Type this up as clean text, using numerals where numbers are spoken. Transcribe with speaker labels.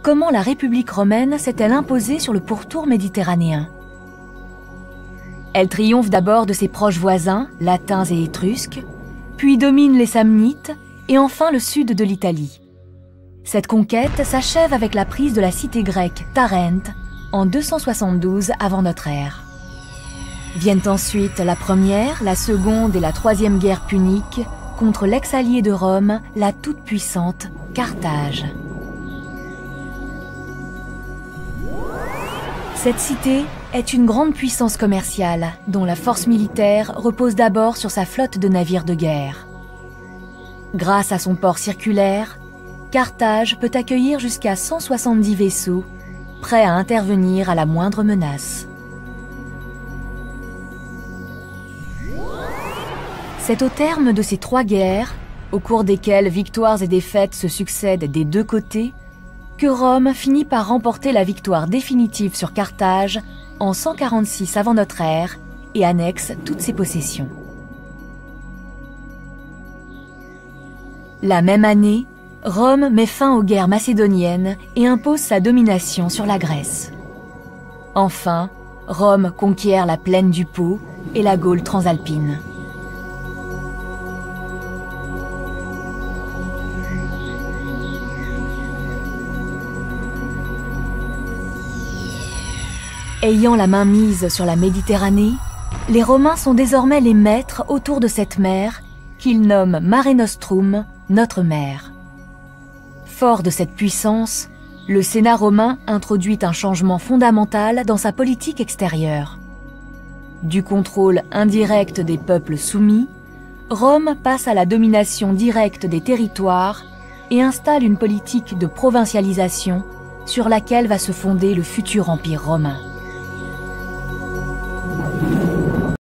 Speaker 1: comment la République romaine s'est-elle imposée sur le pourtour méditerranéen? Elle triomphe d'abord de ses proches voisins, latins et étrusques, puis domine les Samnites et enfin le sud de l'Italie. Cette conquête s'achève avec la prise de la cité grecque Tarente en 272 avant notre ère. Viennent ensuite la première, la seconde et la troisième guerre punique contre l'ex-allié de Rome, la toute-puissante Carthage. Cette cité est une grande puissance commerciale dont la force militaire repose d'abord sur sa flotte de navires de guerre. Grâce à son port circulaire, Carthage peut accueillir jusqu'à 170 vaisseaux, prêts à intervenir à la moindre menace. C'est au terme de ces 3 guerres, au cours desquelles victoires et défaites se succèdent des 2 côtés, que Rome finit par remporter la victoire définitive sur Carthage en 146 avant notre ère et annexe toutes ses possessions. La même année, Rome met fin aux guerres macédoniennes et impose sa domination sur la Grèce. Enfin, Rome conquiert la plaine du Pô et la Gaule transalpine. Ayant la main mise sur la Méditerranée, les Romains sont désormais les maîtres autour de cette mer qu'ils nomment Mare Nostrum, notre mer. Fort de cette puissance, le Sénat romain introduit un changement fondamental dans sa politique extérieure. Du contrôle indirect des peuples soumis, Rome passe à la domination directe des territoires et installe une politique de provincialisation sur laquelle va se fonder le futur empire romain.